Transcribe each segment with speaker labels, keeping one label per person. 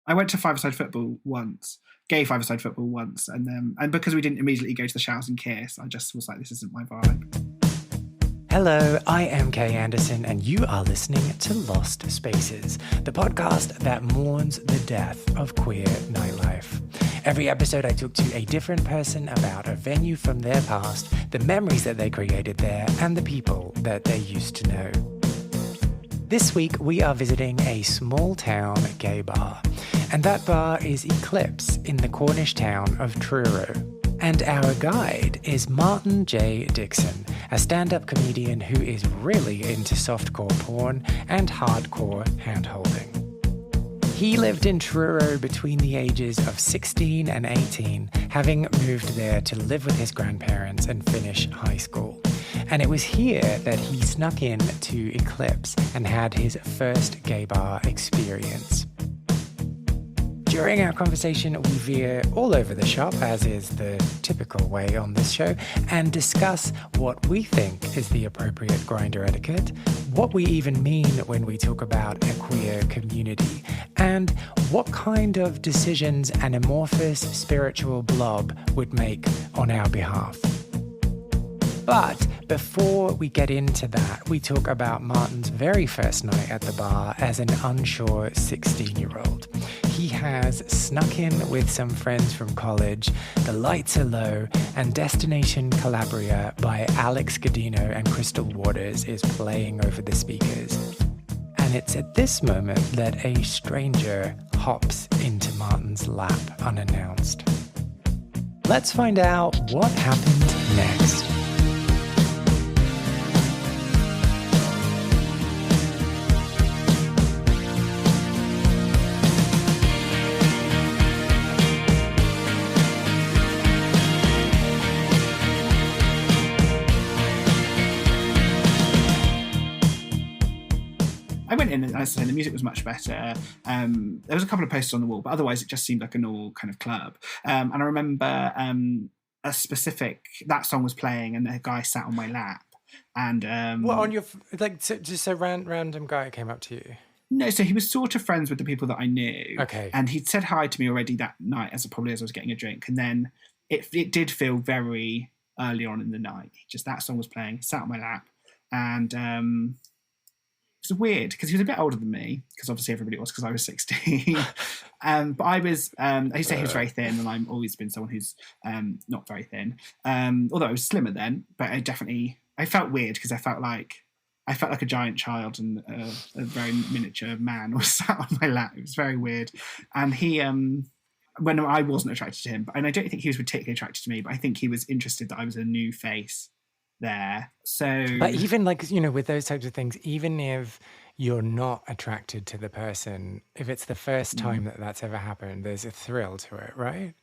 Speaker 1: I went to five-a-side football once, gay five-a-side football once, and because we didn't immediately go to the showers and kiss, I just was like, this isn't my vibe.
Speaker 2: Hello, I am Kay Anderson, and you are listening to Lost Spaces, the podcast that mourns the death of queer nightlife. Every episode, I talk to a different person about a venue from their past, the memories that they created there, and the people that they used to know. This week, we are visiting a small town gay bar, and that bar is Eclipse in the Cornish town of Truro. And our guide is Martin J. Dixon, a stand-up comedian who is really into softcore porn and hardcore hand-holding. He lived in Truro between the ages of 16 and 18, having moved there to live with his grandparents and finish high school. And it was here that he snuck in to Eclipse and had his first gay bar experience. During our conversation, we veer all over the shop, as is the typical way on this show, and discuss what we think is the appropriate Grindr etiquette, what we even mean when we talk about a queer community, and what kind of decisions an amorphous spiritual blob would make on our behalf. But before we get into that, we talk about Martin's very first night at the bar as an unsure 16-year-old. He has snuck in with some friends from college, The Lights Are Low, and Destination Calabria by Alex Gaudino and Crystal Waters is playing over the speakers. And it's at this moment that a stranger hops into Martin's lap unannounced. Let's find out what happened next.
Speaker 1: I went in and, as I said, the music was much better. There was a couple of posters on the wall, but otherwise it just seemed like a normal kind of club. And I remember that song was playing and a guy sat on my lap. And
Speaker 2: what on your just a random guy came up to you?
Speaker 1: No, so he was sort of friends with the people that I knew.
Speaker 2: Okay.
Speaker 1: And he'd said hi to me already that night, as I was getting a drink. And then it did feel very early on in the night. Just that song was playing, he sat on my lap, and it was weird because he was a bit older than me, because obviously everybody was, because I was 16. But I was, I used to say he was very thin, and I've always been someone who's not very thin. Although I was slimmer then, but I felt weird because I felt like a giant child, and a very miniature man was sat on my lap. It was very weird. And he, when I wasn't attracted to him, and I don't think he was particularly attracted to me, but I think he was interested that I was a new face there. So,
Speaker 2: but even with those types of things, even if you're not attracted to the person, if it's the first time that's ever happened, there's a thrill to it, right?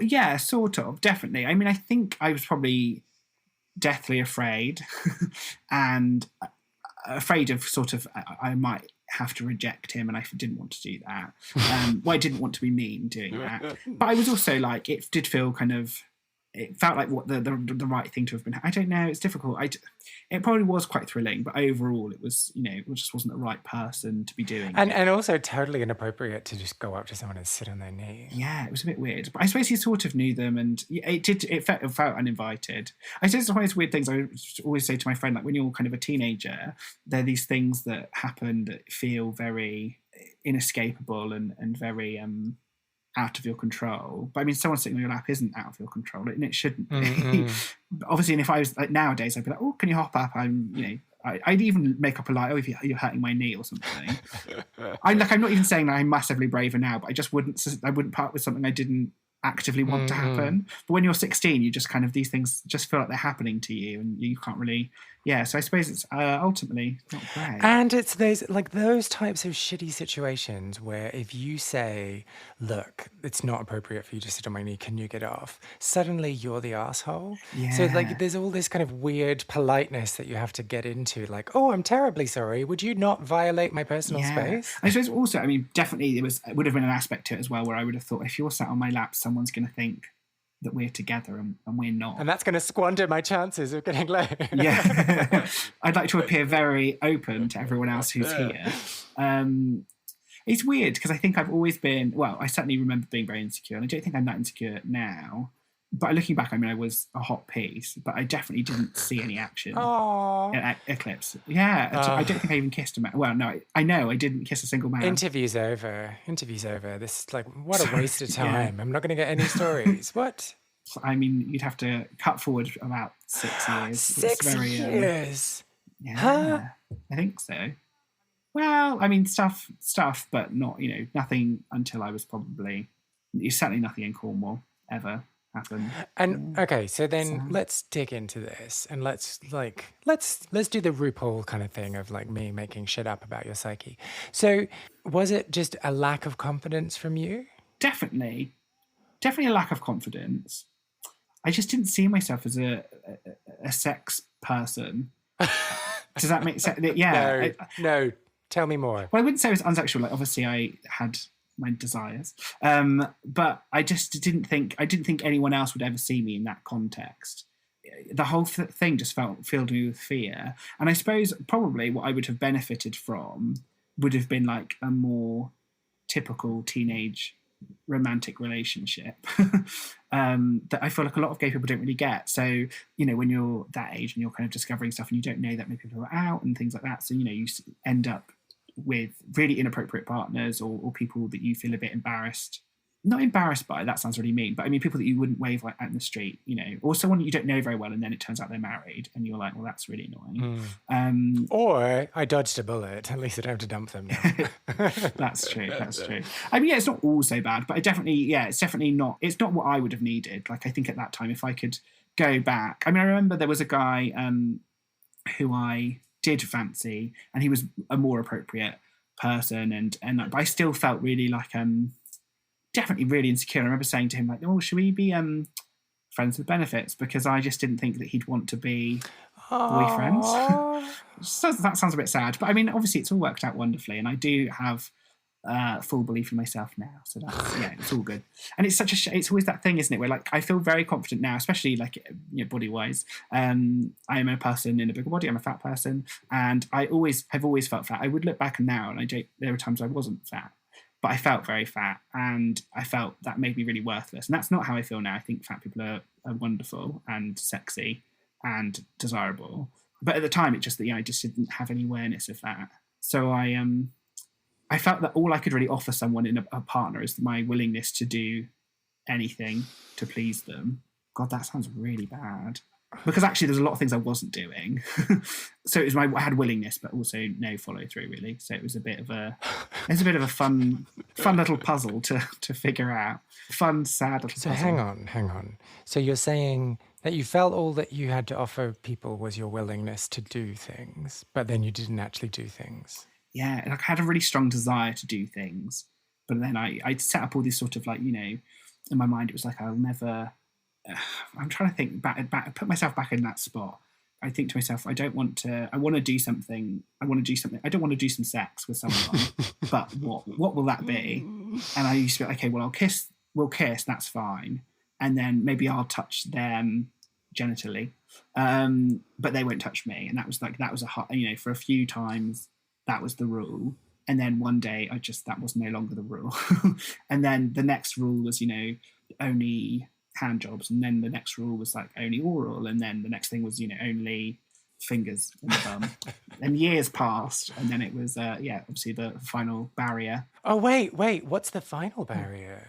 Speaker 1: Yeah, sort of, definitely. I mean, I think I was probably deathly afraid and afraid of sort of I might have to reject him, and I didn't want to do that. I didn't want to be mean doing that, but I was also like, it did feel kind of, it felt like what the right thing to have been. I don't know. It's difficult. It probably was quite thrilling, but overall, it was, it just wasn't the right person to be doing.
Speaker 2: And also totally inappropriate to just go up to someone and sit on their knee.
Speaker 1: Yeah, it was a bit weird. But I suppose he sort of knew them, and it felt uninvited. I suppose it's one of those weird things I always say to my friend, like when you're kind of a teenager, there are these things that happen that feel very inescapable and very out of your control. But I mean, someone sitting on your lap isn't out of your control, and it shouldn't be. Mm-hmm. Obviously, and if I was like nowadays, I'd be like, "Oh, can you hop up?" I'd even make up a lie. "Oh, if you're hurting my knee or something." I'm not even saying that I'm massively braver now, but I wouldn't part with something I didn't actively want to happen. But when you're 16, you just kind of, these things just feel like they're happening to you, and you can't really. Yeah, so I suppose it's ultimately not great.
Speaker 2: And it's those types of shitty situations where if you say, "Look, it's not appropriate for you to sit on my knee, can you get off?" Suddenly you're the asshole. Yeah. So there's all this kind of weird politeness that you have to get into, like, "Oh, I'm terribly sorry. Would you not violate my personal space?"
Speaker 1: I suppose also, I mean, definitely it would have been an aspect to it as well, where I would have thought, if you're sat on my lap, someone's going to think that we're together and we're not.
Speaker 2: And that's going to squander my chances of getting laid.
Speaker 1: Yeah. I'd like to appear very open to everyone else who's here. It's weird because I think I've always been, well, I certainly remember being very insecure, and I don't think I'm that insecure now. But looking back, I mean, I was a hot piece, but I definitely didn't see any action at Eclipse. Yeah, I don't think I even kissed a man. Well, no, I know I didn't kiss a single man.
Speaker 2: Interview's over. This is like, what a waste of time. I'm not going to get any stories. What?
Speaker 1: I mean, you'd have to cut forward about 6 years.
Speaker 2: 6 years?
Speaker 1: Yeah,
Speaker 2: huh?
Speaker 1: I think so. Well, I mean, stuff, but not, nothing until I was probably, certainly nothing in Cornwall ever happened.
Speaker 2: And okay, so then let's dig into this and let's do the RuPaul kind of thing of like me making shit up about your psyche. So was it just a lack of confidence from you?
Speaker 1: Definitely a lack of confidence. I just didn't see myself as a sex person. Does that make sense? Yeah.
Speaker 2: No. Tell me more.
Speaker 1: Well, I wouldn't say it was unsexual. Like, obviously, I had my desires, but I just didn't think anyone else would ever see me in that context. The whole thing just filled me with fear, and I suppose probably what I would have benefited from would have been like a more typical teenage romantic relationship that I feel like a lot of gay people don't really get. So, when you're that age and you're kind of discovering stuff and you don't know that many people are out and things like that, so you end up with really inappropriate partners or people that you feel a bit not embarrassed by, that sounds really mean, but I mean people that you wouldn't wave like out in the street, or someone that you don't know very well and then it turns out they're married and you're like, well, that's really annoying.
Speaker 2: Or I dodged a bullet, at least I don't have to dump them now.
Speaker 1: That's true. I mean, yeah, it's not all so bad, but it's definitely not, it's not what I would have needed. Like, I think at that time, if I could go back, I mean, I remember there was a guy who I did fancy, and he was a more appropriate person, and but I still felt really like definitely really insecure. I remember saying to him like, "Oh, should we be friends with benefits?" Because I just didn't think that he'd want to be boyfriends. So that sounds a bit sad, but I mean, obviously, it's all worked out wonderfully, and I do have full belief in myself now. So that's it's all good. And it's it's always that thing, isn't it? Where like I feel very confident now, especially like body wise. I am a person in a bigger body. I'm a fat person, and have always felt fat. I would look back now, and there were times I wasn't fat, but I felt very fat, and I felt that made me really worthless. And that's not how I feel now. I think fat people are wonderful and sexy and desirable. But at the time, it just I just didn't have any awareness of that. So I felt that all I could really offer someone in a partner is my willingness to do anything to please them. God, that sounds really bad. Because actually, there's a lot of things I wasn't doing. So it was I had willingness, but also no follow through, really. So it was a bit of a fun little puzzle to figure out. Fun, sad little puzzle.
Speaker 2: So hang on. So you're saying that you felt all that you had to offer people was your willingness to do things, but then you didn't actually do things.
Speaker 1: Yeah, like I had a really strong desire to do things, but then I'd set up all these sort of like, in my mind, it was like, I'll never, I'm trying to think back, put myself back in that spot. I think to myself, I want to do something. I don't want to do some sex with someone, but what will that be? And I used to be like, okay, well, we'll kiss, that's fine. And then maybe I'll touch them genitally, but they won't touch me. And that was a hot, for a few times, that was the rule. And then one day that was no longer the rule. And then the next rule was, only hand jobs. And then the next rule was like only oral. And then the next thing was, only fingers in the bum. And years passed. And then it was, obviously the final barrier.
Speaker 2: Oh, wait. What's the final barrier?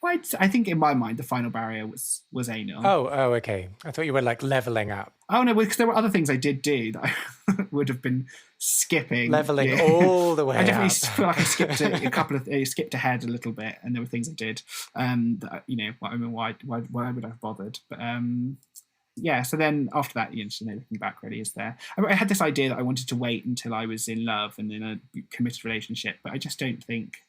Speaker 1: Well, I think in my mind, the final barrier was anal.
Speaker 2: Oh, okay. I thought you were like leveling up.
Speaker 1: Oh, no, because there were other things I did do that I would have been skipping.
Speaker 2: Leveling all the way
Speaker 1: I definitely
Speaker 2: up.
Speaker 1: feel like I skipped skipped ahead a little bit, and there were things I did that, why would I have bothered? But so then after that, looking back really is there. I had this idea that I wanted to wait until I was in love and in a committed relationship, but I just don't think...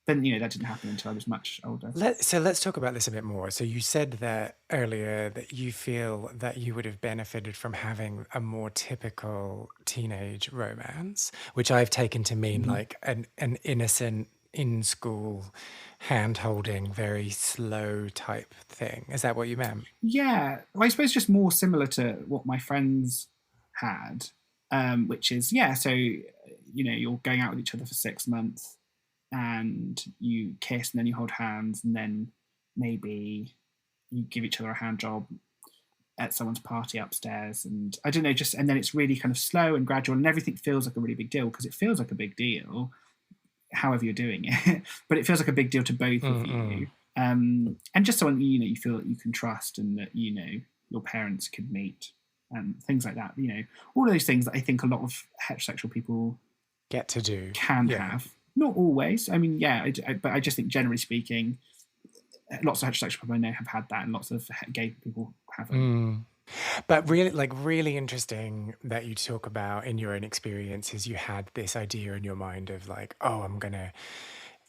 Speaker 1: Then, that didn't happen until I was much older.
Speaker 2: So let's talk about this a bit more. So you said that earlier that you feel that you would have benefited from having a more typical teenage romance, which I've taken to mean like an innocent in-school hand-holding, very slow type thing. Is that what you meant?
Speaker 1: Yeah. Well, I suppose just more similar to what my friends had, which is, so, you're going out with each other for 6 months. and you kiss and then you hold hands and then maybe you give each other a hand job at someone's party upstairs, and I don't know, just and then it's really kind of slow and gradual, and everything feels like a really big deal because it feels like a big deal, however you're doing it, but it feels like a big deal to both of you, and just someone you feel that you can trust and that your parents could meet and things like that. All those things that I think a lot of heterosexual people
Speaker 2: get to do
Speaker 1: can have. Not always. I mean, but I just think generally speaking, lots of heterosexual people I know have had that, and lots of gay people haven't.
Speaker 2: But really interesting that you talk about in your own experiences, you had this idea in your mind of like, oh, I'm going to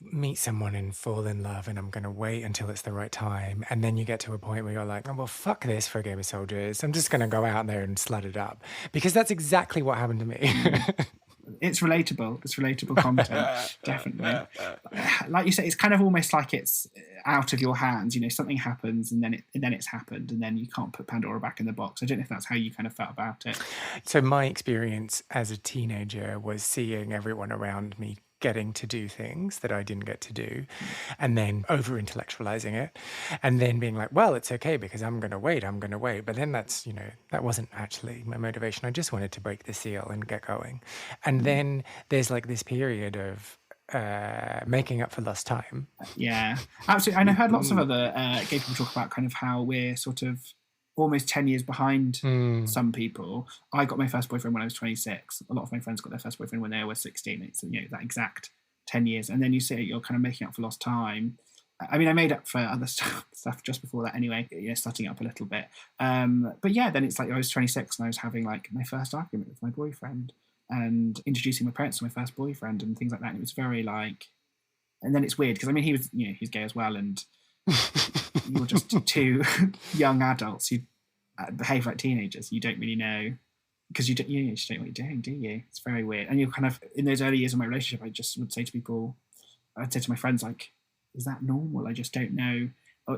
Speaker 2: meet someone and fall in love and I'm going to wait until it's the right time. And then you get to a point where you're like, oh, well, fuck this for Game of Soldiers. I'm just going to go out there and slut it up. Because that's exactly what happened to me.
Speaker 1: It's relatable. It's relatable content, definitely. Like you say, it's kind of almost like it's out of your hands. Something happens, and then it's happened, and then you can't put Pandora back in the box. I don't know if that's how you kind of felt about it.
Speaker 2: So my experience as a teenager was seeing everyone around me getting to do things that I didn't get to do, and then over intellectualizing it, and then being like, well, it's okay because I'm going to wait. But then that wasn't actually my motivation. I just wanted to break the seal and get going. And then there's like this period of making up for lost time.
Speaker 1: Yeah, absolutely. And I've heard lots of other gay people talk about kind of how we're sort of almost 10 years behind some people. I got my first boyfriend when I was 26. A lot of my friends got their first boyfriend when they were 16. It's that exact 10 years. And then you say you're kind of making up for lost time. I mean, I made up for other stuff just before that anyway, starting up a little bit. But yeah, then it's like I was 26 and I was having like my first argument with my boyfriend and introducing my parents to my first boyfriend and things like that. And it was very like, and then it's weird because I mean, he was, he's gay as well. And you're just two young adults who behave like teenagers. You don't really know because you just don't know what you're doing, do you? It's very weird. And you're kind of in those early years of my relationship, I just would say to people, I'd say to my friends, like, is that normal? I just don't know.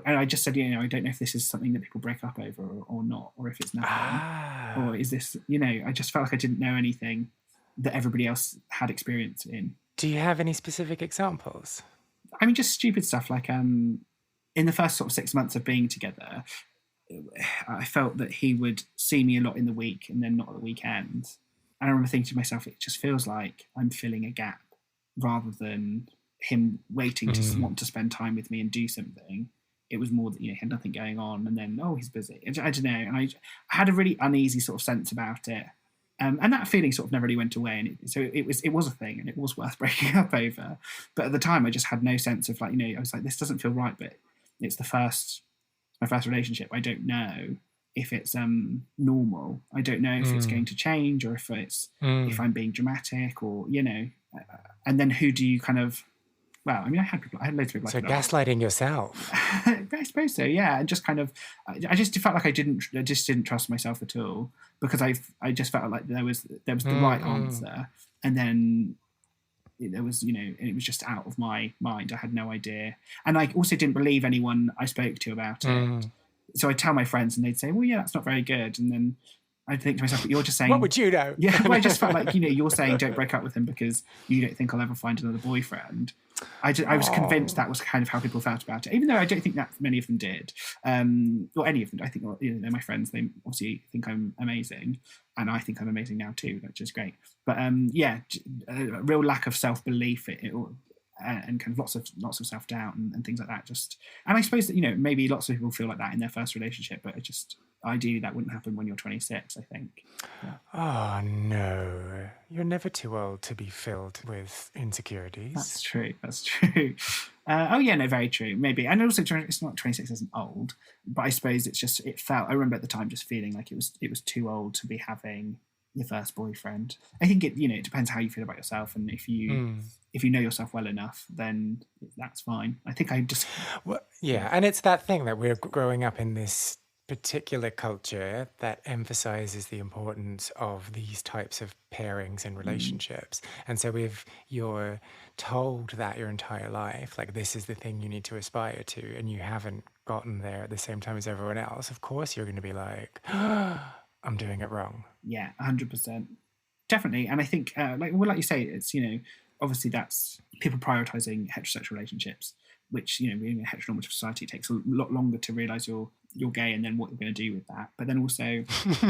Speaker 1: And I just said, I don't know if this is something that people break up over or not, or if it's nothing, or is this, I just felt like I didn't know anything that everybody else had experience in.
Speaker 2: Do you have any specific examples?
Speaker 1: I mean, just stupid stuff like in the first sort of 6 months of being together, I felt that he would see me a lot in the week and then not at the weekend. And I remember thinking to myself, it just feels like I'm filling a gap rather than him waiting to want to spend time with me and do something. It was more that, he had nothing going on and then, he's busy. I don't know. And I had a really uneasy sort of sense about it. And that feeling sort of never really went away. And so it was a thing and it was worth breaking up over. But at the time, I just had no sense of like, I was like, this doesn't feel right, but it's my first relationship. I don't know if it's normal. I don't know if it's going to change or if it's if I'm being dramatic or and then who do you kind of? Well, I mean, I had loads of people.
Speaker 2: So gaslighting yourself.
Speaker 1: I suppose so. Yeah, and just kind of, I just felt like I just didn't trust myself at all because I just felt like there was the right answer, and then there was, it was just out of my mind. I had no idea. And I also didn't believe anyone I spoke to about it. So I'd tell my friends and they'd say, well, yeah, that's not very good. And then I'd think to myself, but you're just saying...
Speaker 2: What would you know?
Speaker 1: Yeah, well, I just felt like, you're saying don't break up with him because you don't think I'll ever find another boyfriend. I was convinced that was kind of how people felt about it, even though I don't think that many of them did, or any of them. I think they're my friends. They obviously think I'm amazing, and I think I'm amazing now too, which is great. But a real lack of self-belief and kind of lots of self-doubt and things like that. And I suppose that maybe lots of people feel like that in their first relationship, but ideally that wouldn't happen when you're 26, I think. Yeah.
Speaker 2: Oh no, you're never too old to be filled with insecurities.
Speaker 1: That's true. Very true, maybe. And also it's not 26 isn't old, but I suppose I remember at the time just feeling like it was too old to be having your first boyfriend. I think it depends how you feel about yourself, and if you know yourself well enough, then that's fine. I think
Speaker 2: and it's that thing that we're growing up in this particular culture that emphasizes the importance of these types of pairings and relationships. And so if you're told that your entire life, like this is the thing you need to aspire to, and you haven't gotten there at the same time as everyone else, of course you're going to be like, I'm doing it wrong.
Speaker 1: Yeah, 100%. Definitely. And I think, like you say, it's, obviously that's people prioritizing heterosexual relationships, which, you know, in a heteronormative society takes a lot longer to realize you're gay and then what you're going to do with that. But then also, it's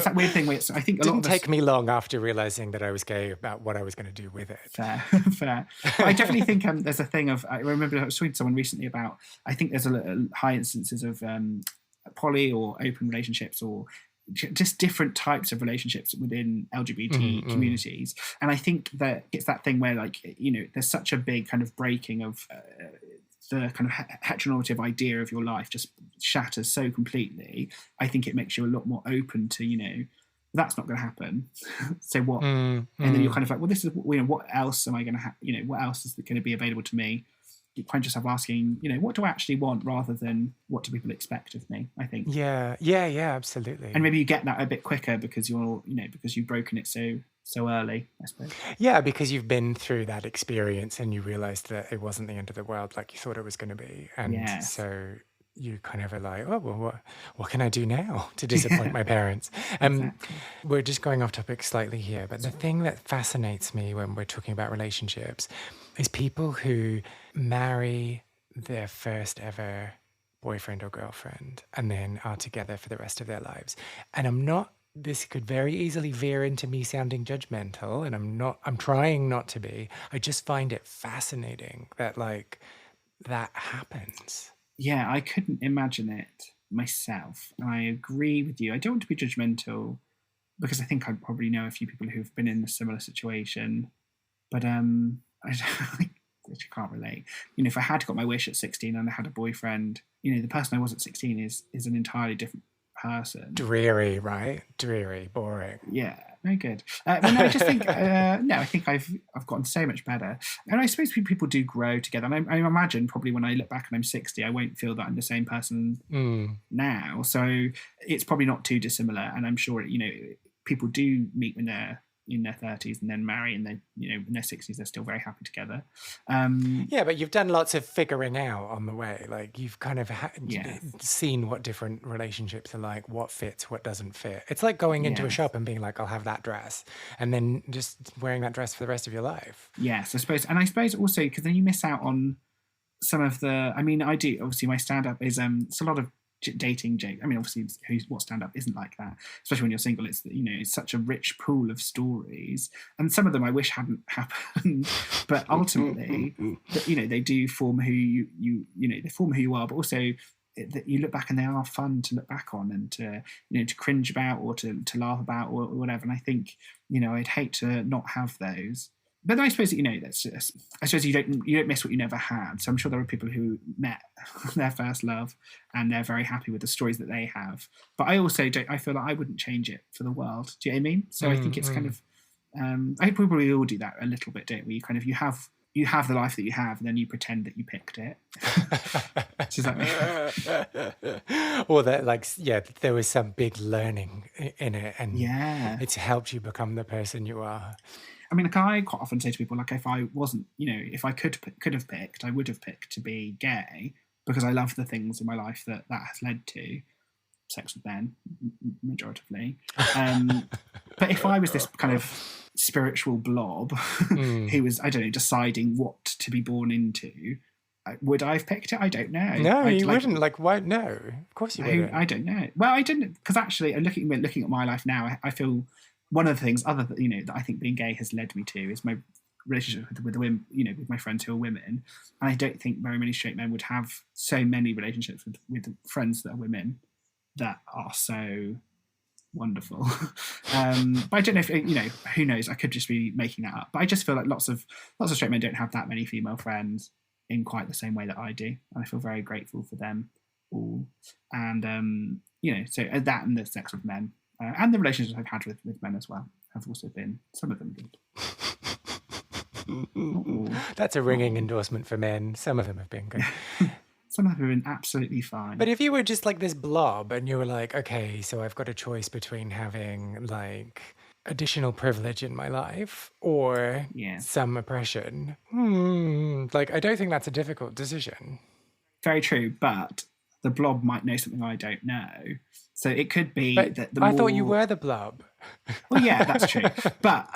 Speaker 1: that weird thing where I think a lot of
Speaker 2: Didn't take me long after realizing that I was gay about what I was going to do with it.
Speaker 1: Fair. But I definitely think there's a thing of, I remember I was talking to someone recently about, I think there's a high instances of poly or open relationships or just different types of relationships within LGBT communities. And I think that it's that thing where, like, you know, there's such a big kind of breaking of the kind of heteronormative idea of your life just shatters so completely. I think it makes you a lot more open to, you know, that's not going to happen. So what? And then you're kind of like, well, this is, you know, what else am I going to have? You know, what else is going to be available to me? You find yourself asking, you know, what do I actually want rather than what do people expect of me, I think.
Speaker 2: Yeah, absolutely.
Speaker 1: And maybe you get that a bit quicker because because you've broken it so early, I suppose.
Speaker 2: Yeah, because you've been through that experience and you realized that it wasn't the end of the world like you thought it was going to be. And so you kind of are like, oh, well, what can I do now to disappoint my parents?
Speaker 1: Exactly.
Speaker 2: We're just going off topic slightly here, but the thing that fascinates me when we're talking about relationships is people who marry their first ever boyfriend or girlfriend and then are together for the rest of their lives. And this could very easily veer into me sounding judgmental, and I'm trying not to be. I just find it fascinating that, like, that happens.
Speaker 1: Yeah, I couldn't imagine it myself. And I agree with you. I don't want to be judgmental because I think I probably know a few people who've been in a similar situation. But I can't relate. You know, if I had got my wish at 16 and I had a boyfriend, you know, the person I was at 16 is an entirely different person.
Speaker 2: Dreary, right? Dreary, boring.
Speaker 1: Yeah, very good. Well, no, I just think I think I've gotten so much better, and I suppose people do grow together. And I imagine probably when I look back and I'm 60, I won't feel that I'm the same person now. So it's probably not too dissimilar. And I'm sure, you know, people do meet when they're in their 30s and then marry, and then, you know, in their 60s they're still very happy together.
Speaker 2: Yeah, but you've done lots of figuring out on the way. Like, you've kind of seen what different relationships are like, what fits, what doesn't fit. It's like going into a shop and being like, I'll have that dress, and then just wearing that dress for the rest of your life. Yes,
Speaker 1: I suppose also because then you miss out on some of the, I mean, I do, obviously my stand-up is it's a lot of dating joke. I mean, obviously what stand-up isn't like that, especially when you're single. It's, you know, it's such a rich pool of stories, and some of them I wish hadn't happened, but ultimately you know, they do form who you know, they form who you are, but also that you look back and they are fun to look back on and to, you know, to cringe about or to laugh about or whatever. And I think, you know, I'd hate to not have those. But I suppose, you know, I suppose you don't miss what you never had. So I'm sure there are people who met their first love and they're very happy with the stories that they have. But I also I feel like I wouldn't change it for the world. Do you know what I mean? So I think it's kind of, I think we probably all do that a little bit, don't we? You kind of, you have the life that you have, and then you pretend that you picked it. Does that mean?
Speaker 2: Or that, like, yeah, there was some big learning in it, and it's helped you become the person you are.
Speaker 1: I mean, like, I quite often say to people, like, if I wasn't, you know, if I could have picked, I would have picked to be gay because I love the things in my life that has led to sex with men, majoritively. But if I was this kind of spiritual blob who was, I don't know, deciding what to be born into, would I have picked it? I don't know.
Speaker 2: No, you wouldn't. Like, why? No, of course you wouldn't.
Speaker 1: I don't know. Well, I didn't, because actually, looking at my life now, I feel one of the things, other than, you know, that I think being gay has led me to, is my relationship with the women, you know, with my friends who are women. And I don't think very many straight men would have so many relationships with friends that are women that are so wonderful. But I don't know if, you know, who knows, I could just be making that up. But I just feel like lots of straight men don't have that many female friends in quite the same way that I do. And I feel very grateful for them all. And, you know, so that and the sex with men. And the relationships I've had with men as well have also been, some of them good.
Speaker 2: That's a ringing endorsement for men. Some of them have been good.
Speaker 1: Some of them have been absolutely fine.
Speaker 2: But if you were just like this blob and you were like, okay, so I've got a choice between having like additional privilege in my life or some oppression, like, I don't think that's a difficult decision.
Speaker 1: Very true, but the blob might know something I don't know. So it could be
Speaker 2: But
Speaker 1: that
Speaker 2: I thought you were the blob.
Speaker 1: Well, yeah, that's true. But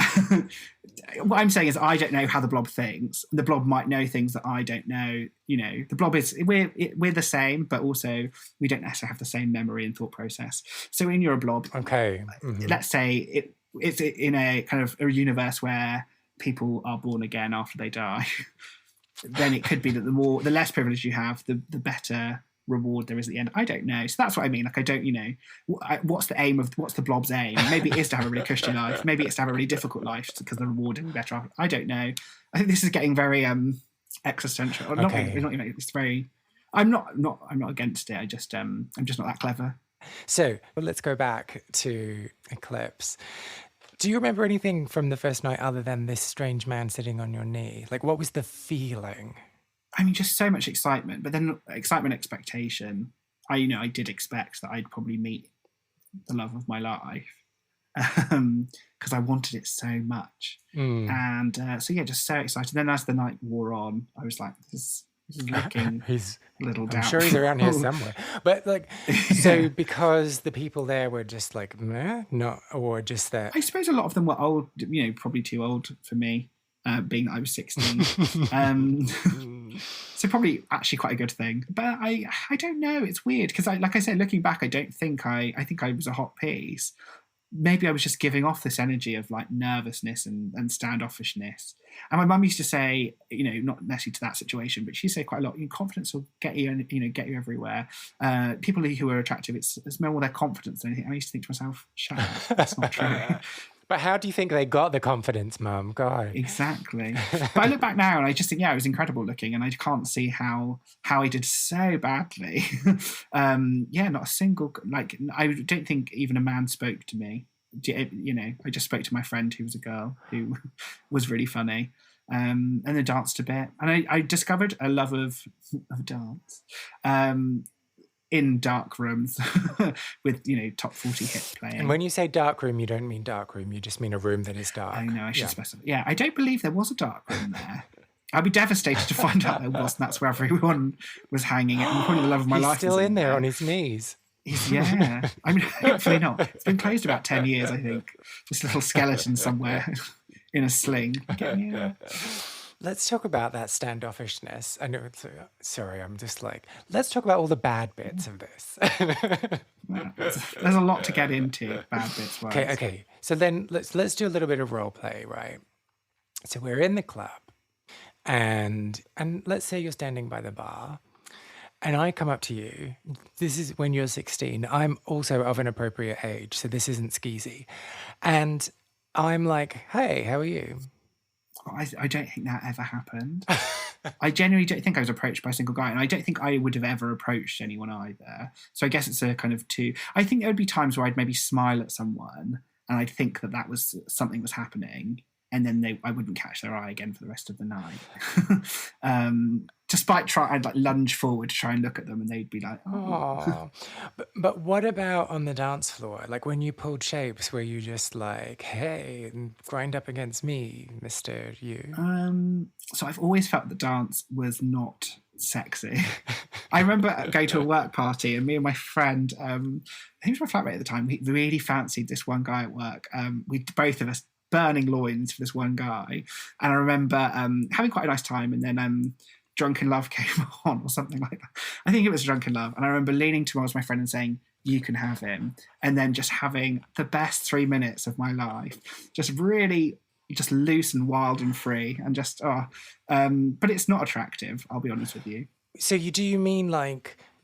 Speaker 1: what I'm saying is I don't know how the blob thinks. The blob might know things that I don't know. The blob we're the same, but also we don't necessarily have the same memory and thought process. So when you're a blob,
Speaker 2: okay,
Speaker 1: let's say it's in a kind of a universe where people are born again after they die, then it could be that the less privilege you have, the better reward there is at the end. I don't know. So that's what I mean. Like, I don't, what's the blob's aim? Maybe it is to have a really cushy life. Maybe it's to have a really difficult life because the reward is better. I don't know. I think this is getting very existential.
Speaker 2: Okay.
Speaker 1: It's very. I'm not against it. I'm just not that clever.
Speaker 2: So let's go back to Eclipse. Do you remember anything from the first night other than this strange man sitting on your knee? Like, what was the feeling?
Speaker 1: I mean, just so much excitement, but then excitement, expectation. I did expect that I'd probably meet the love of my life because I wanted it so much. And just so excited. Then as the night wore on, I was like, this is looking
Speaker 2: he's
Speaker 1: a little down.
Speaker 2: I'm sure he's around here somewhere. But so because the people there were just like, meh, not, or just that.
Speaker 1: I suppose a lot of them were old, probably too old for me. Being that I was 16. So probably actually quite a good thing. But I don't know. It's weird because like I said, looking back, I think I was a hot piece. Maybe I was just giving off this energy of like nervousness and standoffishness. And my mum used to say, not necessarily to that situation, but she'd say quite a lot, confidence will get you, get you everywhere. People who are attractive, it's more their confidence than anything. I used to think to myself, shut up, that's not true.
Speaker 2: But how do you think they got the confidence, Mum? God.
Speaker 1: Exactly. But I look back now and I just think, I was incredible looking, and I can't see how I did so badly. Not a single, I don't think even a man spoke to me. I just spoke to my friend who was a girl who was really funny. And then danced a bit. And I discovered a love of dance. In dark rooms with, top 40 hit playing.
Speaker 2: And when you say dark room, you don't mean dark room. You just mean a room that is dark.
Speaker 1: I know, I should specify. Yeah, I don't believe there was a dark room there. I'd be devastated to find out there was, and that's where everyone was hanging it. And probably the love of my life.
Speaker 2: He's still in there on his knees.
Speaker 1: Yeah. I mean, hopefully not. It's been closed about 10 years, I think. Just a little skeleton somewhere in a sling. Yeah.
Speaker 2: Let's talk about that standoffishness. I know sorry, I'm just let's talk about all the bad bits of this.
Speaker 1: There's a lot to get into, bad bits wise.
Speaker 2: Okay. So then let's do a little bit of role play, right? So we're in the club and let's say you're standing by the bar and I come up to you. This is when you're 16. I'm also of an appropriate age, so this isn't skeezy. And I'm like, hey, how are you?
Speaker 1: I don't think that ever happened. I genuinely don't think I was approached by a single guy, and I don't think I would have ever approached anyone either. So I guess it's a kind of two. I think there would be times where I'd maybe smile at someone and I'd think that was something was happening, and then I wouldn't catch their eye again for the rest of the night. Despite I'd lunge forward to try and look at them, and they'd be like, "Oh."
Speaker 2: But what about on the dance floor? Like when you pulled shapes, were you just like, "Hey, grind up against me, Mister You"?
Speaker 1: So I've always felt that dance was not sexy. I remember going to a work party, and me and my friend, I think it was my flatmate at the time, we really fancied this one guy at work. We both of us burning loins for this one guy, and I remember having quite a nice time, and then Drunken Love came on or something like that. I think it was Drunken Love. And I remember leaning towards my friend and saying, you can have him. And then just having the best 3 minutes of my life. Just really just loose and wild and free. And just, but it's not attractive, I'll be honest with you.
Speaker 2: So do you mean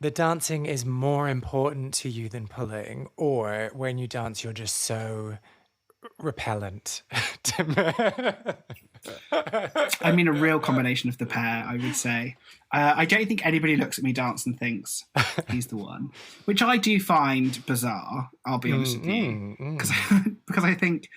Speaker 2: the dancing is more important to you than pulling? Or when you dance, you're just so repellent?
Speaker 1: I mean, a real combination of the pair, I would say. I don't think anybody looks at me dance and thinks he's the one, which I do find bizarre, I'll be honest with you. Because I think,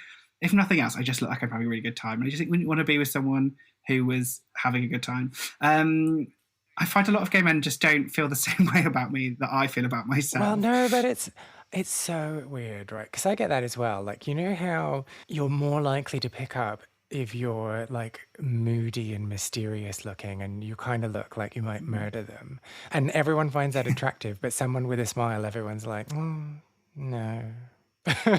Speaker 1: if nothing else, I just look like I'm having a really good time. And I just think, wouldn't you want to be with someone who was having a good time? I find a lot of gay men just don't feel the same way about me that I feel about myself.
Speaker 2: Well, no, but it's so weird, right? Because I get that as well. You know how you're more likely to pick up if you're like moody and mysterious looking and you kind of look like you might murder them. And everyone finds that attractive, but someone with a smile, everyone's like, no.
Speaker 1: No,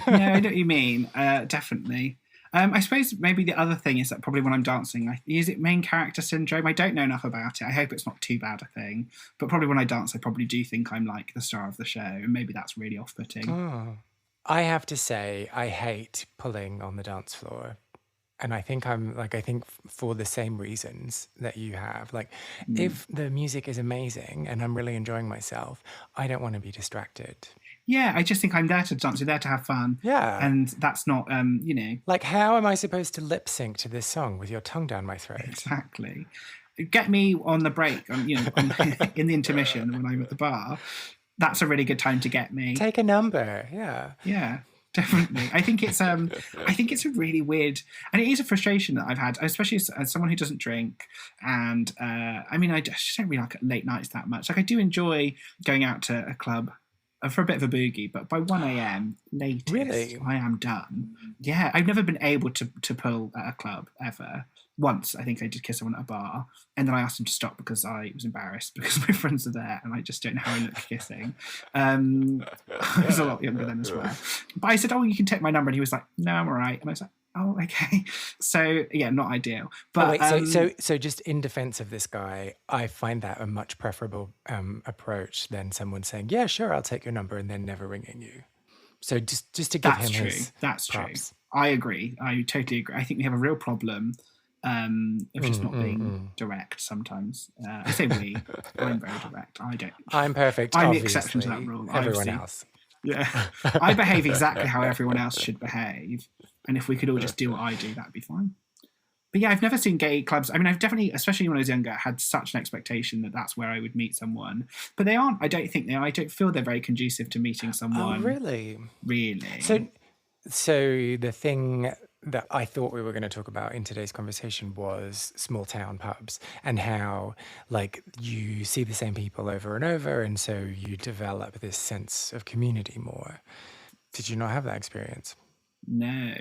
Speaker 1: I know what you mean. Definitely. I suppose maybe the other thing is that probably when I'm dancing, is it main character syndrome? I don't know enough about it. I hope it's not too bad a thing. But probably when I dance, I probably do think I'm like the star of the show. And maybe that's really off-putting.
Speaker 2: Oh. I have to say, I hate pulling on the dance floor. And I think I think for the same reasons that you have. Like, if the music is amazing and I'm really enjoying myself, I don't want to be distracted.
Speaker 1: Yeah, I just think I'm there to dance. You're there to have fun.
Speaker 2: Yeah.
Speaker 1: And that's not, you know.
Speaker 2: Like, how am I supposed to lip sync to this song with your tongue down my throat?
Speaker 1: Exactly. Get me on the break, in the intermission when I'm at the bar. That's a really good time to get me.
Speaker 2: Take a number, yeah.
Speaker 1: Yeah, definitely. I think it's a really weird, and it is a frustration that I've had, especially as someone who doesn't drink. And I just don't really like late nights that much. Like, I do enjoy going out to a club for a bit of a boogie, but by 1 a.m. latest,
Speaker 2: Really?
Speaker 1: I am done. Yeah, I've never been able to pull at a club ever. Once, I think I did kiss someone at a bar, and then I asked him to stop because I was embarrassed because my friends are there, and I just don't know how I look kissing. I was a lot younger then as well. But I said, "Oh, you can take my number," and he was like, "No, I'm all right." And I was like, "Oh, okay." So yeah, not ideal. But
Speaker 2: so just in defense of this guy, I find that a much preferable approach than someone saying, "Yeah, sure, I'll take your number," and then never ringing you. So just to give him his
Speaker 1: that's
Speaker 2: props.
Speaker 1: true. I agree. I totally agree. I think we have a real problem of just not being direct sometimes. I say we. I'm very direct. I don't.
Speaker 2: I'm perfect.
Speaker 1: I'm the
Speaker 2: obviously.
Speaker 1: exception to that rule.
Speaker 2: Everyone else.
Speaker 1: Yeah. I behave exactly how everyone else should behave. And if we could all just do what I do, that'd be fine. But yeah, I've never seen gay clubs. I mean, I've definitely, especially when I was younger, had such an expectation that that's where I would meet someone. But they aren't. I don't think they are. I don't feel they're very conducive to meeting someone.
Speaker 2: Oh, really?
Speaker 1: Really.
Speaker 2: So the thing that I thought we were going to talk about in today's conversation was small town pubs and how, like, you see the same people over and over, and so you develop this sense of community more. Did you not have that experience?
Speaker 1: No,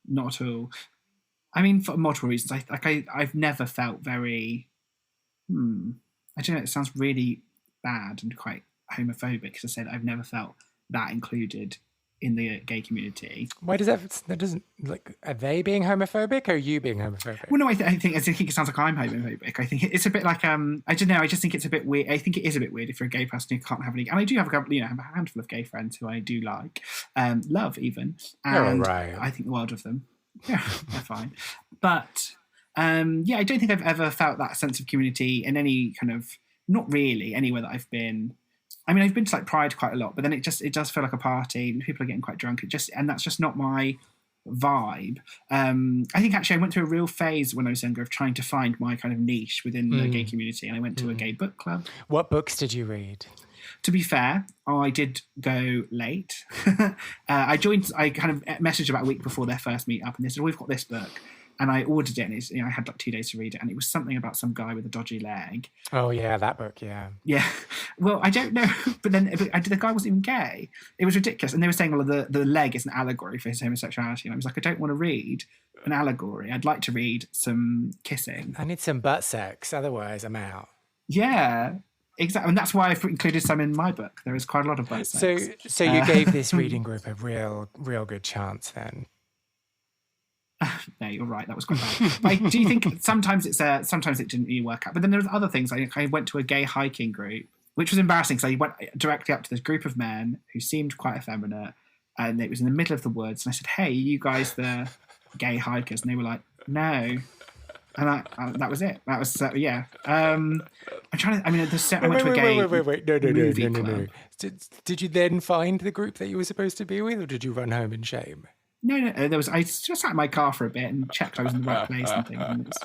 Speaker 1: not at all. I mean, for multiple reasons. I've never felt very. I don't know. It sounds really bad and quite homophobic because I said I've never felt that included in the gay community.
Speaker 2: Why does that doesn't, like, are they being homophobic or are you being homophobic?
Speaker 1: Well, no, I think it sounds like I'm homophobic. I think it's a bit like I don't know. I just think it's a bit weird. I think it is a bit weird if you're a gay person who can't have any. And I do have have a handful of gay friends who I do like, love even, and
Speaker 2: right.
Speaker 1: I think the world of them. Yeah, they're fine. But I don't think I've ever felt that sense of community in any kind of, not really anywhere that I've been. I mean, I've been to like Pride quite a lot, but then it does feel like a party. People are getting quite drunk. And that's just not my vibe. I think actually I went through a real phase when I was younger of trying to find my kind of niche within the gay community, and I went to a gay book club.
Speaker 2: What books did you read?
Speaker 1: To be fair, I did go late. I kind of messaged about a week before their first meet up, and they said, "We've got this book." And I ordered it, and I had like 2 days to read it, and it was something about some guy with a dodgy leg.
Speaker 2: Oh yeah, that book, yeah.
Speaker 1: Yeah. Well, I don't know, but then the guy wasn't even gay. It was ridiculous, and they were saying, "Well, the leg is an allegory for his homosexuality," and I was like, I don't want to read an allegory. I'd like to read some kissing.
Speaker 2: I need some butt sex, otherwise I'm out.
Speaker 1: Yeah. Exactly, and that's why I've included some in my book. There is quite a lot of butt sex.
Speaker 2: So you gave this reading group a real good chance then.
Speaker 1: No, you're right. That was quite bad. But I do think sometimes it didn't really work out. But then there was other things. I went to a gay hiking group, which was embarrassing because I went directly up to this group of men who seemed quite effeminate, and it was in the middle of the woods. And I said, "Hey, you guys, the gay hikers?" And they were like, "No." And that was it. That was yeah. I'm trying to. I mean, I went to a gay movie club.
Speaker 2: No. Did you then find the group that you were supposed to be with, or did you run home in shame?
Speaker 1: No. I just sat in my car for a bit and checked I was in the right place and things. And it was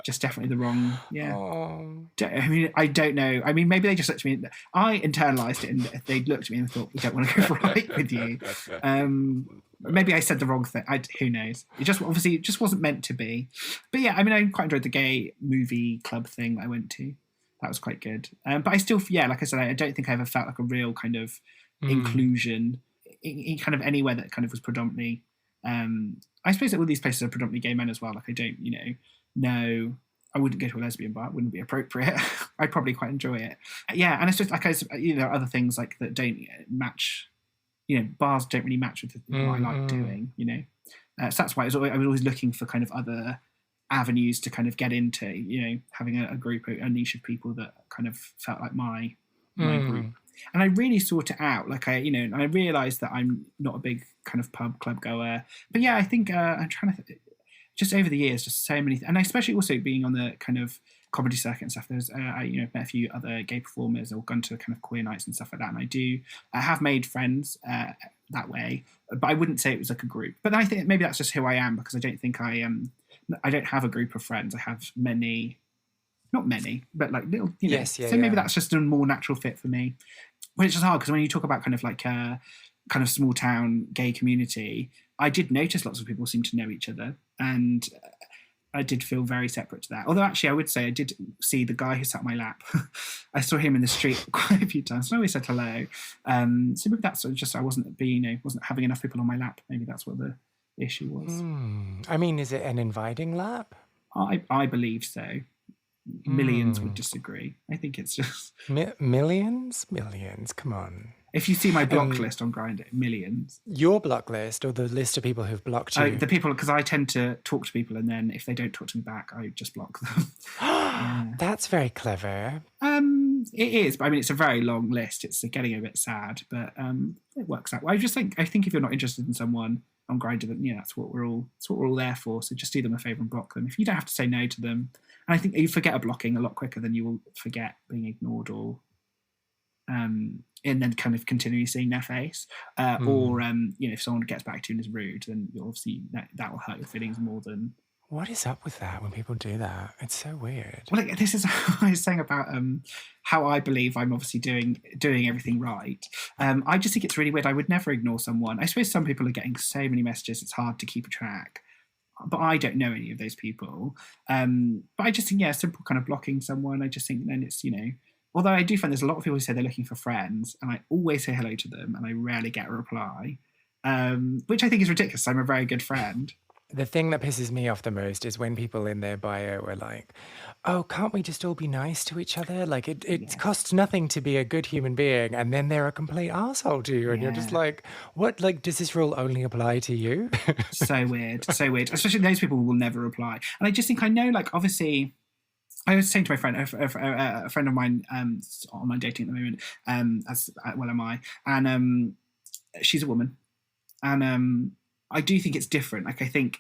Speaker 1: just definitely the wrong. Yeah. I mean, I don't know. I mean, maybe they just looked at me. I internalized it, and they looked at me and thought, "We don't want to go for a hike with you." Maybe I said the wrong thing. Who knows? It just wasn't meant to be. But yeah, I mean, I quite enjoyed the gay movie club thing that I went to. That was quite good. But I still, like I said, I don't think I ever felt like a real kind of inclusion in kind of anywhere that kind of was predominantly I suppose that all these places are predominantly gay men as well. Like I don't, know. I wouldn't go to a lesbian bar. It wouldn't be appropriate. I'd probably quite enjoy it. Yeah, and it's just like other things like that don't match. Bars don't really match with what I like doing. So that's why I was always looking for kind of other avenues to kind of get into. Having a group, a niche of people that kind of felt like my group. And I really sort it out. Like I realised that I'm not a big kind of pub club goer. But yeah, I think I'm trying to. Just over the years, just so many, and especially also being on the kind of comedy circuit and stuff. There's, I met a few other gay performers or gone to kind of queer nights and stuff like that. And I have made friends that way, but I wouldn't say it was like a group. But I think maybe that's just who I am because I don't think I don't have a group of friends. I have many, not many, but like little,
Speaker 2: Yes, yeah,
Speaker 1: so maybe that's just a more natural fit for me. But it's just hard because when you talk about kind of like kind of small town gay community, I did notice lots of people seem to know each other, and I did feel very separate to that. Although actually I would say I did see the guy who sat on my lap. I saw him in the street quite a few times. I always said hello. So maybe that's just I wasn't having enough people on my lap. Maybe that's what the issue was.
Speaker 2: I mean, is it an inviting lap?
Speaker 1: I believe so. Millions would disagree. I think it's just...
Speaker 2: Millions? Millions, come on.
Speaker 1: If you see my block list on Grindr, millions.
Speaker 2: Your block list or the list of people who've blocked you?
Speaker 1: The people, because I tend to talk to people and then if they don't talk to me back, I just block them. Yeah.
Speaker 2: That's very clever.
Speaker 1: It is, but I mean, it's a very long list. It's getting a bit sad, but it works out. I think if you're not interested in someone on Grindr, then that's what we're all there for. So just do them a favour and block them. If you don't have to say no to them, and I think you forget a blocking a lot quicker than you will forget being ignored or and then kind of continually seeing their face, or if someone gets back to you and is rude, then obviously that will hurt your feelings more than.
Speaker 2: What is up with that when people do that? It's so weird.
Speaker 1: Well, this is what I was saying about how I believe I'm obviously doing everything right. I just think it's really weird. I would never ignore someone. I suppose some people are getting so many messages, it's hard to keep a track. But I don't know any of those people. But I just think, simple kind of blocking someone. I just think then it's, although I do find there's a lot of people who say they're looking for friends, and I always say hello to them, and I rarely get a reply, which I think is ridiculous. I'm a very good friend.
Speaker 2: The thing that pisses me off the most is when people in their bio are like, oh, can't we just all be nice to each other? Like, it costs nothing to be a good human being. And then they're a complete arsehole to you. And you're just like, what? Like, does this rule only apply to you?
Speaker 1: So weird. Especially those people who will never reply. And I just think I know, like, obviously... I was saying to my friend, a friend of mine on dating at the moment, as well am I, and she's a woman. And I do think it's different. Like I think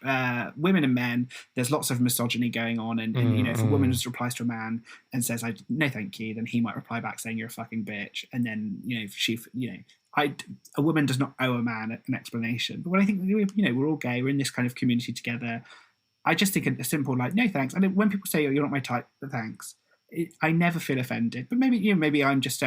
Speaker 1: women and men, there's lots of misogyny going on, and if a woman just replies to a man and says no thank you, then he might reply back saying you're a fucking bitch, and then a woman does not owe a man an explanation. But when I think we're all gay, we're in this kind of community together, I just think a simple like no thanks. And when people say you're not my type, but thanks, I never feel offended. But maybe I'm just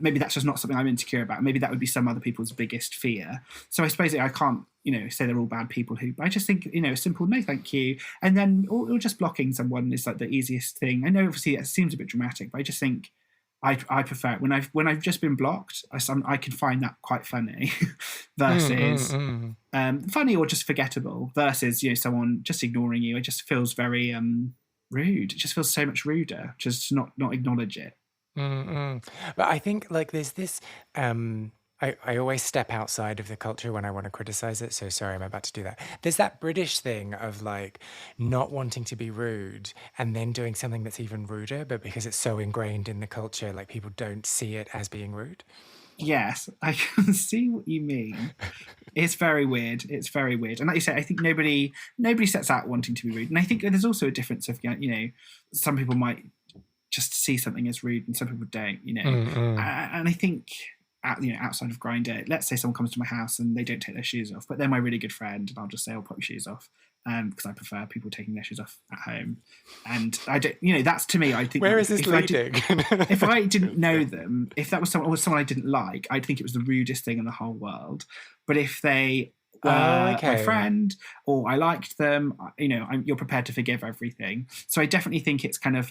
Speaker 1: maybe that's just not something I'm insecure about. Maybe that would be some other people's biggest fear. So I suppose I can't say they're all bad people who. But I just think a simple no thank you, and then or just blocking someone is like the easiest thing. I know obviously it seems a bit dramatic, but I just think I prefer it when I've just been blocked. I can find that quite funny versus funny or just forgettable versus someone just ignoring you. It just feels very rude. It just feels so much ruder just to not acknowledge it.
Speaker 2: But I think like there's this I always step outside of the culture when I want to criticize it. So sorry, I'm about to do that. There's that British thing of like not wanting to be rude and then doing something that's even ruder, but because it's so ingrained in the culture, like people don't see it as being rude.
Speaker 1: Yes, I can see what you mean. It's very weird. And like you said, I think nobody sets out wanting to be rude. And I think there's also a difference of, some people might just see something as rude and some people don't, And I think... outside of Grindr, let's say someone comes to my house and they don't take their shoes off, but they're my really good friend, and I'll just say, "I'll put your shoes off," because I prefer people taking their shoes off at home. And I don't, that's to me. I think
Speaker 2: where is this leading?
Speaker 1: If I didn't know them, if that was someone I didn't like, I'd think it was the rudest thing in the whole world. But if they were my friend or I liked them, you're prepared to forgive everything. So I definitely think it's kind of.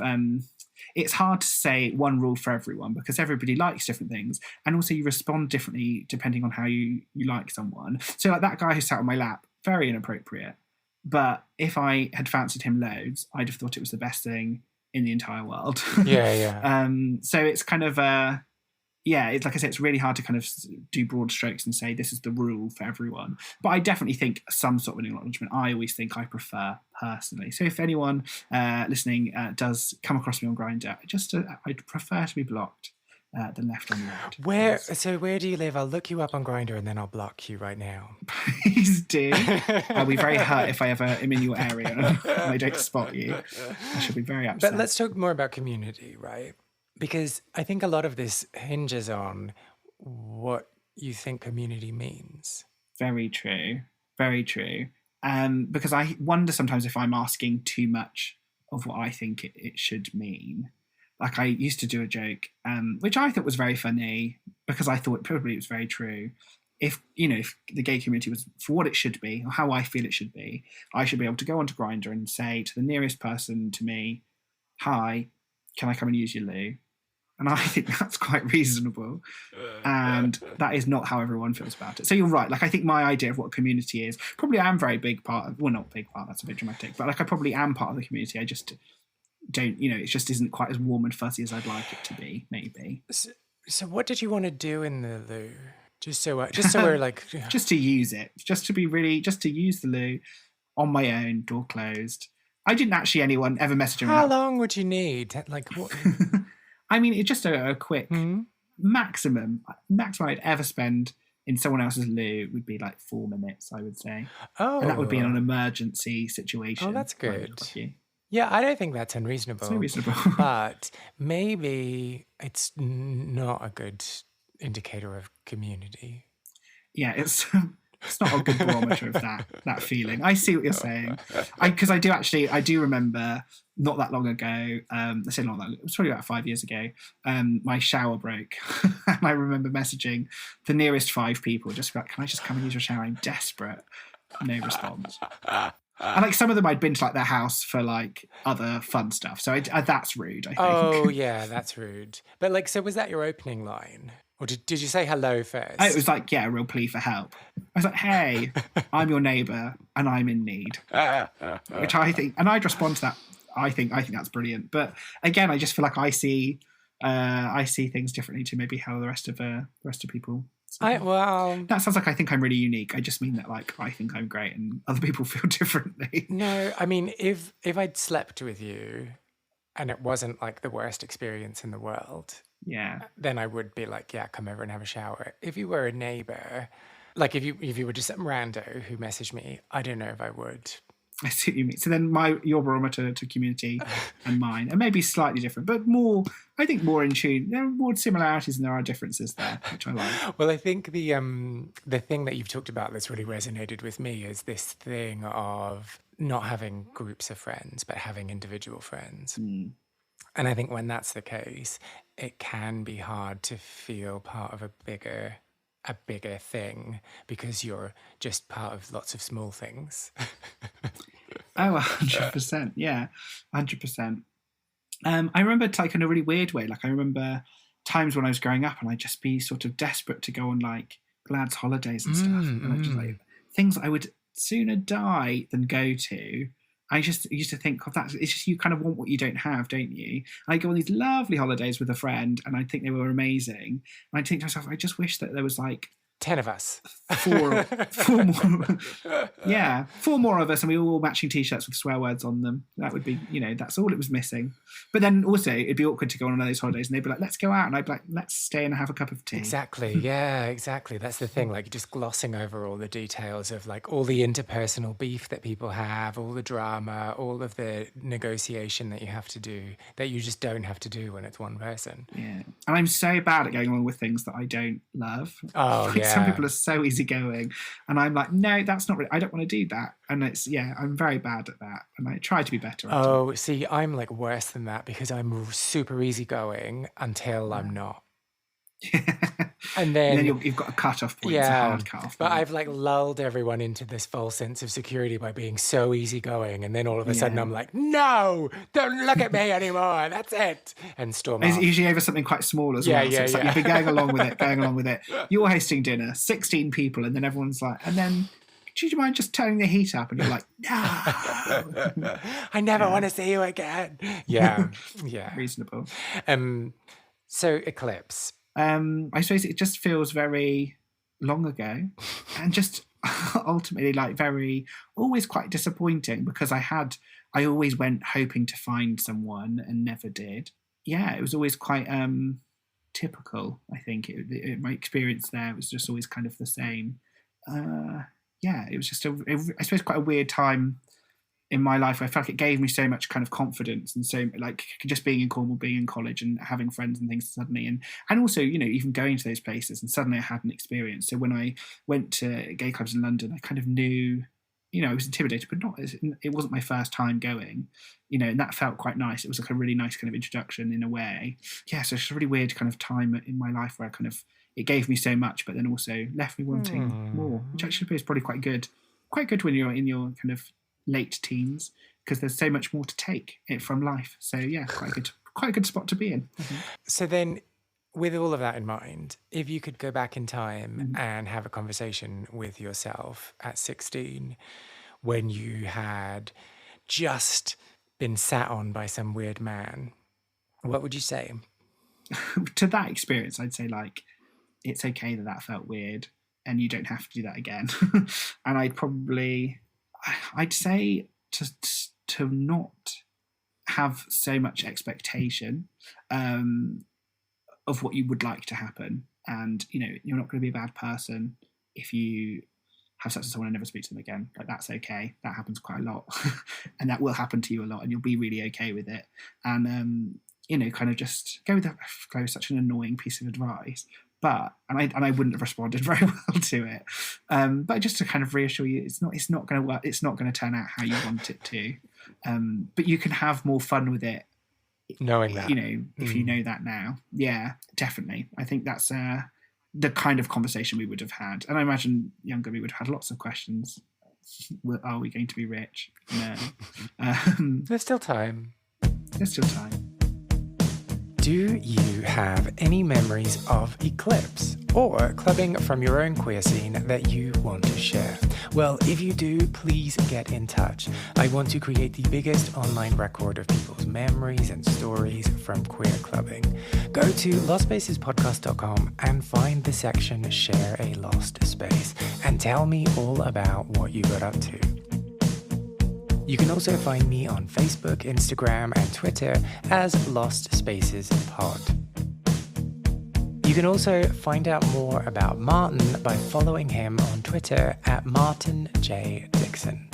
Speaker 1: It's hard to say one rule for everyone because everybody likes different things, and also you respond differently depending on how you like someone. So like that guy who sat on my lap, very inappropriate. But if I had fancied him loads, I'd have thought it was the best thing in the entire world.
Speaker 2: Yeah.
Speaker 1: So it's kind of it's like I said, it's really hard to kind of do broad strokes and say this is the rule for everyone. But I definitely think some sort of acknowledgement, I always think I prefer personally. So if anyone listening does come across me on Grindr, I'd prefer to be blocked than left unread.
Speaker 2: Where do you live? I'll look you up on Grindr and then I'll block you right now.
Speaker 1: Please do. I'll be very hurt if I ever am in your area and I don't spot you. I should be very upset.
Speaker 2: But let's talk more about community, right? Because I think a lot of this hinges on what you think community means.
Speaker 1: Very true. Very true. Because I wonder sometimes if I'm asking too much of what I think it should mean. Like I used to do a joke, which I thought was very funny because I thought probably it was very true. If the gay community was for what it should be or how I feel it should be, I should be able to go onto Grindr and say to the nearest person to me, "Hi, can I come and use your loo?" And I think that's quite reasonable. And that is not how everyone feels about it. So you're right. Like, I think my idea of what a community is, probably I am very big part of, well, not big part, that's a bit dramatic, but like I probably am part of the community. I just don't, it just isn't quite as warm and fuzzy as I'd like it to be, maybe.
Speaker 2: So what did you want to do in the loo? Just so we're like...
Speaker 1: just to use it. Just to use the loo on my own, door closed. I didn't actually anyone ever message him.
Speaker 2: How long would you need? Like what?
Speaker 1: I mean, it's just a quick maximum I'd ever spend in someone else's loo would be like 4 minutes, I would say.
Speaker 2: Oh.
Speaker 1: And that would be in an emergency situation.
Speaker 2: Oh, that's good. Yeah, I don't think that's unreasonable.
Speaker 1: It's not reasonable.
Speaker 2: But maybe it's not a good indicator of community.
Speaker 1: Yeah, it's not a good barometer of that feeling. I see what you're saying. Because I do remember not that long ago, I say not that, it was probably about 5 years ago, my shower broke. And I remember messaging the nearest 5 people, just like, can I just come and use your shower? I'm desperate. No response. And like some of them I'd been to like their house for like other fun stuff. So that's rude, I think.
Speaker 2: Oh, yeah, that's rude. But like, so was that your opening line? Or did you say hello first?
Speaker 1: It was like, a real plea for help. I was like, hey, I'm your neighbour and I'm in need. Which I think, and I'd respond to that. I think that's brilliant. But again, I just feel like I see things differently to maybe how the rest of people. So that sounds like I think I'm really unique. I just mean that like I think I'm great and other people feel differently.
Speaker 2: No, I mean if I'd slept with you and it wasn't like the worst experience in the world,
Speaker 1: yeah,
Speaker 2: then I would be like, yeah, come over and have a shower. If you were a neighbour, like if you were just some rando who messaged me, I don't know if I would.
Speaker 1: I see what you mean. So then your barometer to community and mine are maybe slightly different, but more, I think more in tune. There are more similarities than there are differences there, which I like.
Speaker 2: Well, I think the thing that you've talked about that's really resonated with me is this thing of not having groups of friends, but having individual friends. Mm. And I think when that's the case, it can be hard to feel part of a bigger thing because you're just part of lots of small things.
Speaker 1: Oh, 100%. Yeah, 100%. I remember like in a really weird way, like I remember times when I was growing up and I'd just be sort of desperate to go on like lads' holidays and stuff. And I'd just like things I would sooner die than go to. I used to think of that. It's just you kind of want what you don't have, don't you? And I go on these lovely holidays with a friend and I think they were amazing. And I think to myself, I just wish that there was like
Speaker 2: 10 of us.
Speaker 1: Four more. Yeah, 4 more of us, and we all matching T-shirts with swear words on them. That would be, that's all it was missing. But then also, it'd be awkward to go on one of those holidays, and they'd be like, "Let's go out," and I'd be like, "Let's stay and have a cup of tea."
Speaker 2: Exactly. Yeah, exactly. That's the thing. Like, just glossing over all the details of like all the interpersonal beef that people have, all the drama, all of the negotiation that you have to do that you just don't have to do when it's one person.
Speaker 1: Yeah, and I'm so bad at going along with things that I don't love.
Speaker 2: Oh, yeah.
Speaker 1: Some people are so easygoing, and I'm like, no, that's not really. I don't want to do that, and I'm very bad at that, and I try to be better at it.
Speaker 2: Oh, see, I'm like worse than that because I'm super easygoing until I'm not. And then
Speaker 1: you've got a cut-off point. Yeah, a hard cut-off
Speaker 2: but I've like lulled everyone into this false sense of security by being so easygoing, and then all of a sudden I'm like, no, don't look at me anymore. That's it, and storm off.
Speaker 1: It's usually over something quite small as well. So it's like you've been going along with it. You're hosting dinner, 16 people, and then everyone's like, and then do you mind just turning the heat up? And you're like, no.
Speaker 2: I never want to see you again. Yeah. Yeah.
Speaker 1: Reasonable.
Speaker 2: So Eclipse.
Speaker 1: I suppose it just feels very long ago and just ultimately like always quite disappointing because I always went hoping to find someone and never did. Yeah, it was always quite typical. I think my experience there was just always kind of the same. It was just I suppose quite a weird time in my life. I felt like it gave me so much kind of confidence and so like just being in Cornwall, being in college and having friends and things suddenly and also, you know, even going to those places and suddenly I had an experience. So when I went to gay clubs in London, I kind of knew, you know, I was intimidated, but it wasn't my first time going, you know, and that felt quite nice. It was like a really nice kind of introduction in a way. Yeah, so it's a really weird kind of time in my life where it gave me so much, but then also left me wanting more, which actually is probably quite good when you're in your kind of late teens because there's so much more to take it from life. So yeah, quite a good spot to be in.
Speaker 2: So then, with all of that in mind, if you could go back in time and have a conversation with yourself at 16 when you had just been sat on by some weird man, what would you say?
Speaker 1: To that experience, I'd say like, it's okay that felt weird and you don't have to do that again. And I'd say to not have so much expectation of what you would like to happen. And, you know, you're not going to be a bad person if you have sex with someone and never speak to them again. Like, that's okay. That happens quite a lot. And that will happen to you a lot and you'll be really okay with it. And, you know, kind of just go with that. Go with such an annoying piece of advice. But I wouldn't have responded very well to it. But just to kind of reassure you, it's not going to work. It's not going to turn out how you want it to. But you can have more fun with it,
Speaker 2: knowing that.
Speaker 1: You know, if you know that now. Yeah, definitely. I think that's the kind of conversation we would have had. And I imagine younger we would have had lots of questions. Are we going to be rich? No.
Speaker 2: There's still time.
Speaker 1: There's still time.
Speaker 2: Do you have any memories of Eclipse or clubbing from your own queer scene that you want to share? Well, if you do, please get in touch. I want to create the biggest online record of people's memories and stories from queer clubbing. Go to lostspacespodcast.com and find the section Share a Lost Space and tell me all about what you got up to. You can also find me on Facebook, Instagram, and Twitter as Lost Spaces Pod. You can also find out more about Martin by following him on Twitter at Martin J. Dixon.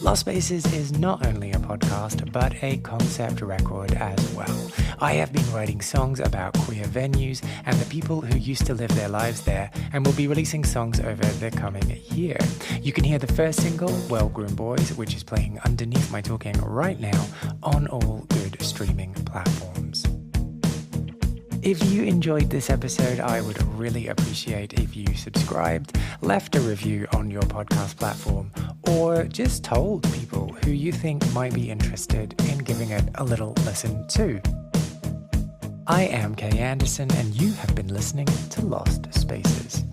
Speaker 2: Lost Spaces is not only a podcast, but a concept record as well. I have been writing songs about queer venues and the people who used to live their lives there, and will be releasing songs over the coming year. You can hear the first single, Well Groomed Boys, which is playing underneath my talking right now on all good streaming platforms. If you enjoyed this episode, I would really appreciate if you subscribed, left a review on your podcast platform, or just told people who you think might be interested in giving it a little listen too. I am Kay Anderson, and you have been listening to Lost Spaces.